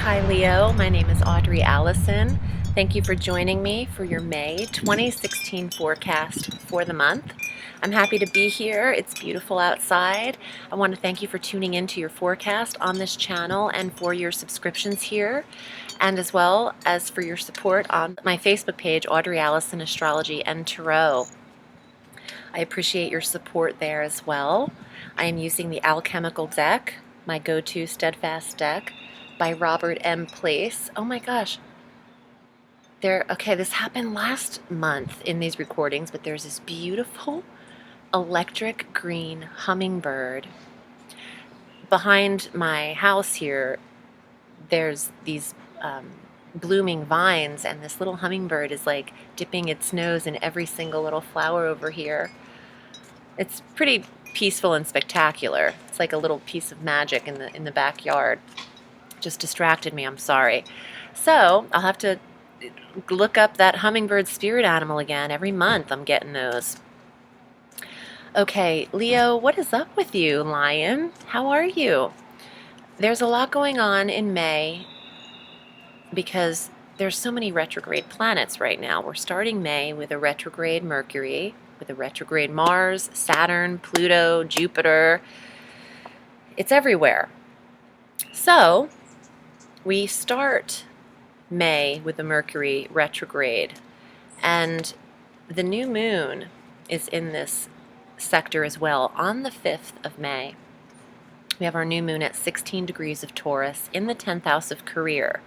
Hi Leo, my name is Audrey Allison. Thank you for joining me for your May 2016 forecast for the month. I'm happy to be here. It's beautiful outside. I want to thank you for tuning into your forecast on this channel and for your subscriptions here, and as well as for your support on my Facebook page, Audrey Alison Astrology and Tarot. I appreciate your support there as well. I am using the Alchemical deck, my go-to steadfast deck by Robert M. Place. Oh my gosh. Okay, this happened last month in these recordings, but there's this beautiful electric green hummingbird. Behind my house here, there's these blooming vines, and this little hummingbird is like dipping its nose in every single little flower over here. It's pretty peaceful and spectacular. It's like a little piece of magic in the backyard. Just distracted me, I'm sorry. So I'll have to look up that hummingbird spirit animal again. Every month I'm getting those. Okay, Leo, what is up with you, Lion? How are you? There's a lot going on in May because there's so many retrograde planets right now. We're starting May with a retrograde Mercury, with a retrograde Mars, Saturn, Pluto, Jupiter. It's everywhere. So we start May with the Mercury retrograde, and the new moon is in this sector as well on the 5th of May. We have our new moon at 16 degrees of Taurus in the 10th house of career.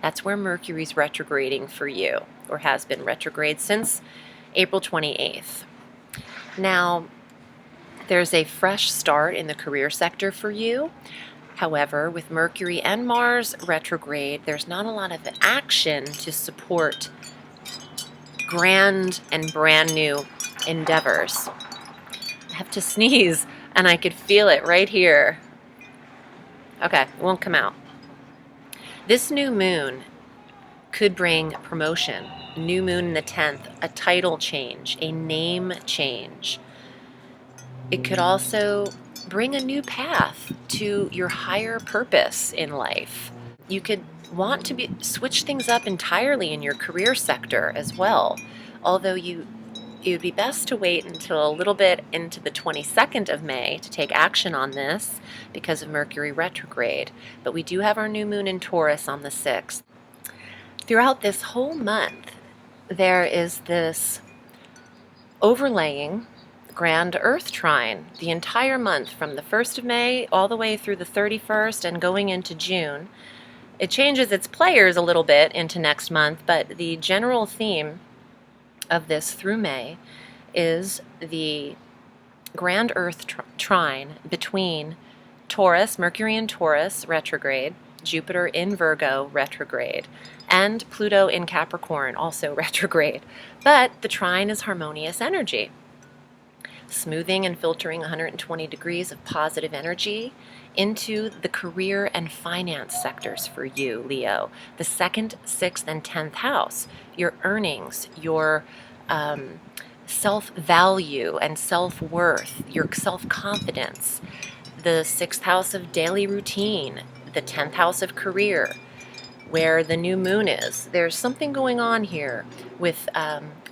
That's where Mercury's retrograding for you, or has been retrograde since April 28th. Now, there's a fresh start in the career sector for you. However, with Mercury and Mars retrograde, there's not a lot of action to support grand and brand new endeavors. I have to sneeze, and I could feel it right here. Okay, it won't come out. This new moon could bring promotion. New moon in the 10th, a title change, a name change. It could also bring a new path to your higher purpose in life. You could want to switch things up entirely in your career sector as well, although it would be best to wait until a little bit into the 22nd of May to take action on this because of Mercury retrograde. But we do have our new moon in Taurus on the 6th. Throughout this whole month, there is this overlaying grand Earth trine the entire month from the 1st of May all the way through the 31st and going into June. It changes its players a little bit into next month, but the general theme of this through May is the grand Earth trine between Taurus, Mercury in Taurus retrograde, Jupiter in Virgo retrograde, and Pluto in Capricorn also retrograde. But the trine is harmonious energy, smoothing and filtering 120 degrees of positive energy into the career and finance sectors for you, Leo. The 2nd, 6th, and 10th house, your earnings, your self-value and self-worth, your self-confidence. The 6th house of daily routine, the 10th house of career, where the new moon is. There's something going on here with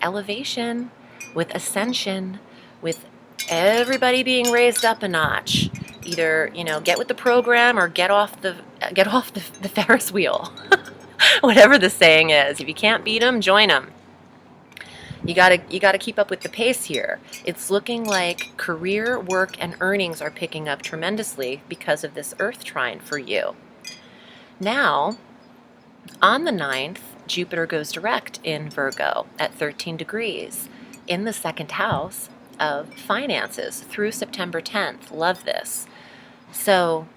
elevation, with ascension, with everybody being raised up a notch. Either, get with the program or get off the Ferris wheel. Whatever the saying is. If you can't beat them, join them. You gotta keep up with the pace here. It's looking like career, work, and earnings are picking up tremendously because of this Earth trine for you. Now, on the 9th, Jupiter goes direct in Virgo at 13 degrees in the 2nd house of finances through September 10th. Love this. So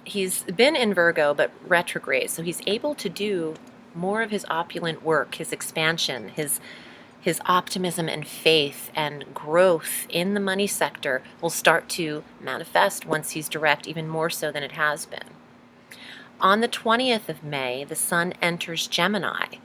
he's been in Virgo but retrograde, so he's able to do more of his opulent work, his expansion, his optimism and faith and growth in the money sector will start to manifest once he's direct, even more so than it has been. On the 20th of May, the Sun enters Gemini.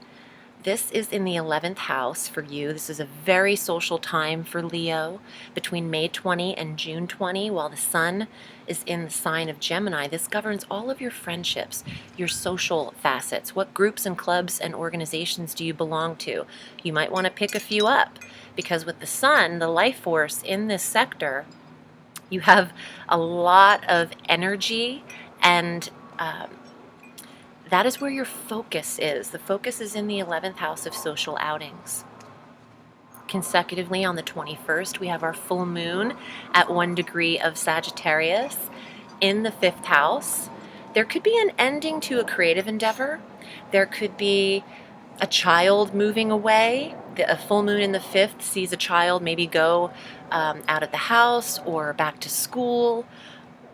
This is in the 11th house for you. This is a very social time for Leo between May 20 and June 20, while the sun is in the sign of Gemini. This governs all of your friendships, your social facets. What groups and clubs and organizations do you belong to? You might want to pick a few up, because with the sun, the life force in this sector, you have a lot of energy, and that is where your focus is. The focus is in the 11th house of social outings. Consecutively on the 21st, we have our full moon at 1 degree of Sagittarius in the 5th house. There could be an ending to a creative endeavor. There could be a child moving away. A full moon in the 5th sees a child maybe go out of the house or back to school.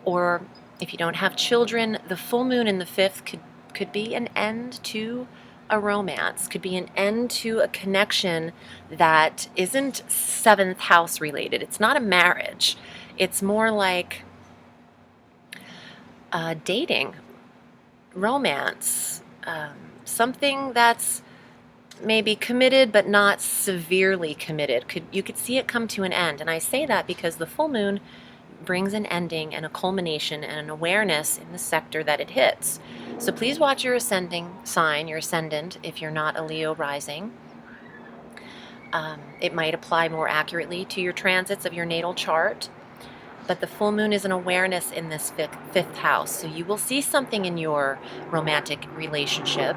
Or if you don't have children, the full moon in the 5th could be an end to a romance, could be an end to a connection that isn't 7th house related. It's not a marriage. It's more like dating, romance, something that's maybe committed but not severely committed. You could see it come to an end. And I say that because the full moon brings an ending and a culmination and an awareness in the sector that it hits. So please watch your ascending sign, your ascendant, if you're not a Leo rising. It might apply more accurately to your transits of your natal chart, but the full moon is an awareness in this fifth house. So you will see something in your romantic relationship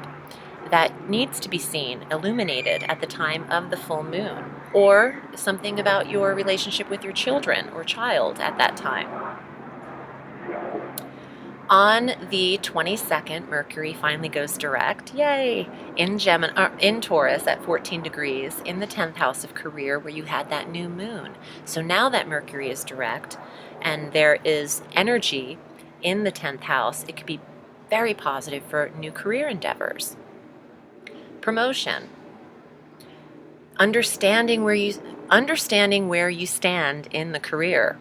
that needs to be seen, illuminated at the time of the full moon, or something about your relationship with your children or child at that time. On the 22nd, Mercury finally goes direct, yay, in Taurus at 14 degrees in the 10th house of career, where you had that new moon. So now that Mercury is direct and there is energy in the 10th house, it could be very positive for new career endeavors. Promotion. Understanding where you stand in the career.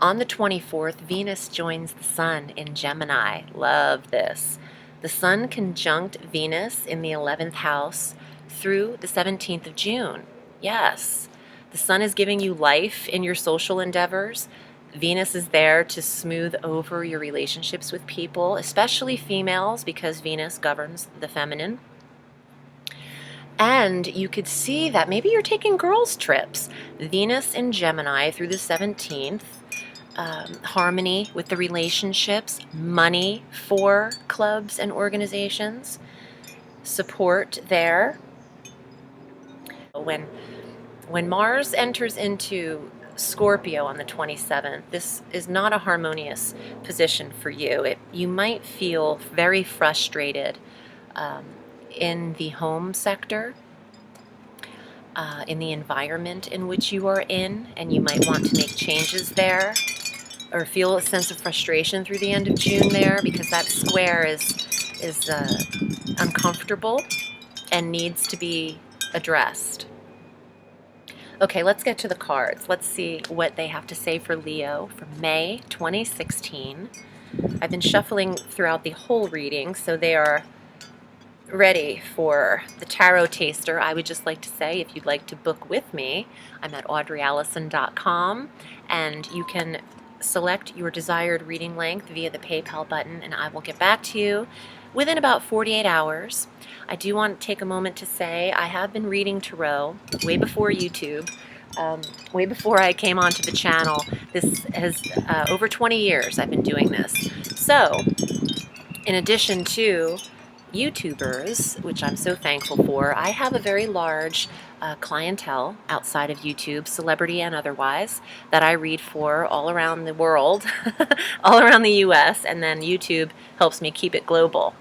On the 24th, Venus joins the Sun in Gemini. Love this. The Sun conjunct Venus in the 11th house through the 17th of June. Yes, the Sun is giving you life in your social endeavors. Venus is there to smooth over your relationships with people, especially females, because Venus governs the feminine. And you could see that maybe you're taking girls' trips. Venus in Gemini through the 17th. Harmony with the relationships, money for clubs and organizations, support there. When Mars enters into Scorpio on the 27th, this is not a harmonious position for you. You might feel very frustrated in the home sector, in the environment in which you are in, and you might want to make changes there, or feel a sense of frustration through the end of June there, because that square is uncomfortable and needs to be addressed. Okay, let's get to the cards. Let's see what they have to say for Leo for May 2016. I've been shuffling throughout the whole reading, so they are ready for the tarot taster. I would just like to say, if you'd like to book with me, I'm at audreyalison.com, and you can select your desired reading length via the PayPal button, and I will get back to you within about 48 hours. I do want to take a moment to say I have been reading tarot way before YouTube, way before I came onto the channel. This has over 20 years I've been doing this. So, in addition to YouTubers, which I'm so thankful for, I have a very large clientele outside of YouTube, celebrity and otherwise, that I read for all around the world, all around the US, and then YouTube helps me keep it global.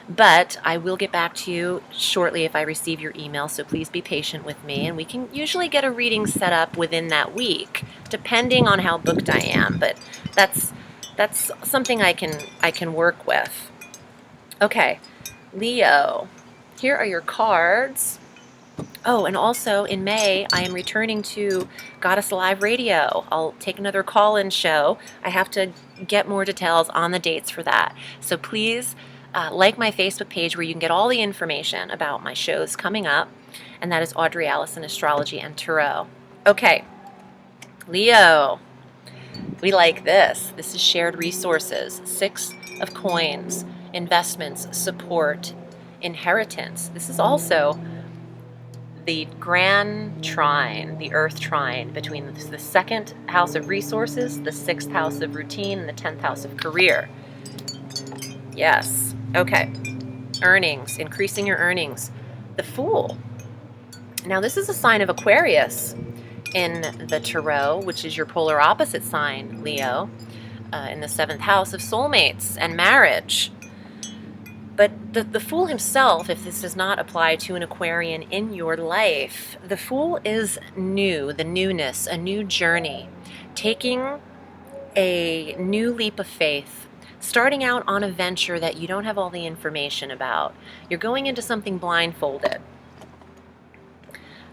But I will get back to you shortly if I receive your email, so please be patient with me, and we can usually get a reading set up within that week, depending on how booked I am, but that's something I can work with. Okay, Leo, here are your cards. Oh, and also in May, I am returning to Goddess Alive Radio. I'll take another call-in show. I have to get more details on the dates for that. So please like my Facebook page where you can get all the information about my shows coming up, and that is Audrey Alison Astrology and Tarot. Okay, Leo, we like this. This is shared resources, 6 of coins, investments, support, inheritance. This is also the grand trine, the earth trine between the 2nd house of resources, the 6th house of routine, and the 10th house of career. Yes. Okay. Earnings, increasing your earnings. The Fool. Now this is a sign of Aquarius in the Tarot, which is your polar opposite sign, Leo, in the 7th house of soulmates and marriage. But the Fool himself, if this does not apply to an Aquarian in your life, the Fool is new, the newness, a new journey, taking a new leap of faith, starting out on a venture that you don't have all the information about. You're going into something blindfolded.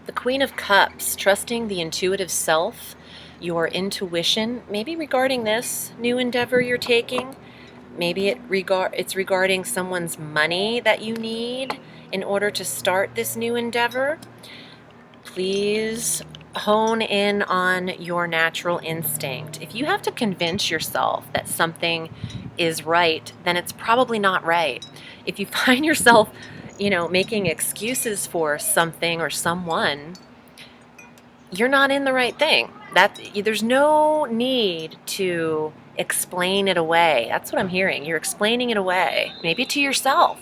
The Queen of Cups, trusting the intuitive self, your intuition, maybe regarding this new endeavor you're taking. Maybe it's regarding someone's money that you need in order to start this new endeavor. Please hone in on your natural instinct. If you have to convince yourself that something is right, then it's probably not right. If you find yourself, making excuses for something or someone, you're not in the right thing. There's no need to explain it away. That's what I'm hearing. You're explaining it away, maybe to yourself.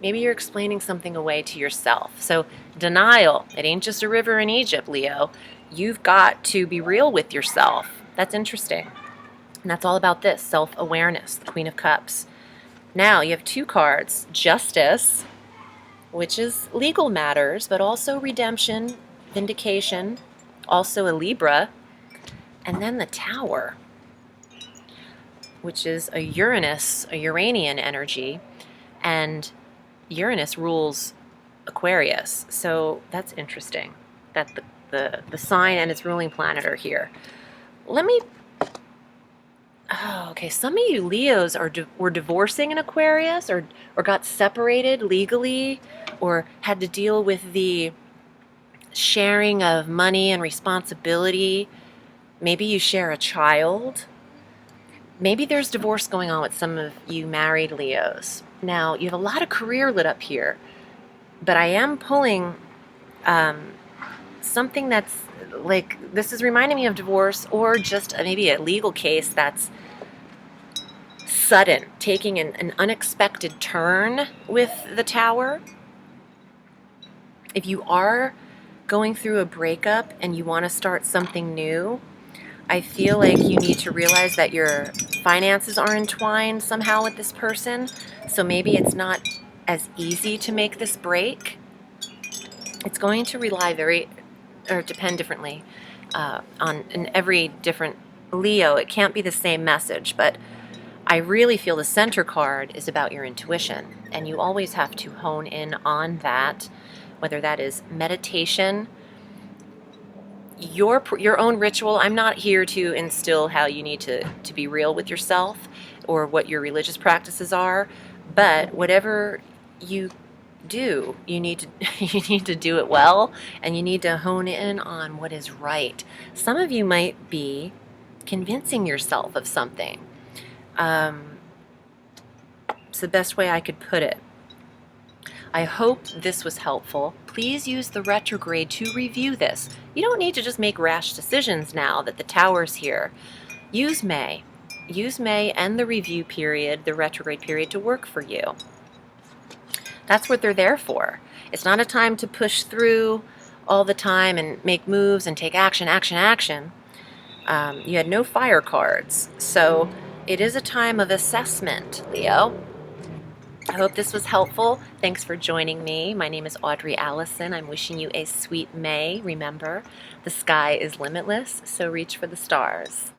Maybe you're explaining something away to yourself. So denial, it ain't just a river in Egypt, Leo. You've got to be real with yourself. That's interesting. And that's all about this, self-awareness, the Queen of Cups. Now you have 2 cards, Justice, which is legal matters, but also redemption, vindication, also a Libra, and then the Tower, which is a Uranus, a Uranian energy, and Uranus rules Aquarius. So that's interesting that the sign and its ruling planet are here. Okay, some of you Leos were divorcing an Aquarius or got separated legally or had to deal with the sharing of money and responsibility. Maybe you share a child. Maybe there's divorce going on with some of you married Leos. Now, you have a lot of career lit up here, but I am pulling something that's like, this is reminding me of divorce or just maybe a legal case that's sudden, taking an unexpected turn with the Tower. If you are going through a breakup and you want to start something new, I feel like you need to realize that your finances are entwined somehow with this person. So maybe it's not as easy to make this break. It's going to depend differently in every different Leo. It can't be the same message, but I really feel the center card is about your intuition, and you always have to hone in on that, whether that is meditation, your own ritual. I'm not here to instill how you need to be real with yourself or what your religious practices are, but whatever you do, you need to do it well, and you need to hone in on what is right. Some of you might be convincing yourself of something. It's the best way I could put it. I hope this was helpful. Please use the retrograde to review this. You don't need to just make rash decisions now that the Tower's here. Use May and the review period, the retrograde period, to work for you. That's what they're there for. It's not a time to push through all the time and make moves and take action. You had no fire cards, so it is a time of assessment, Leo. I hope this was helpful. Thanks for joining me. My name is Audrey Alison. I'm wishing you a sweet May. Remember, the sky is limitless, so reach for the stars.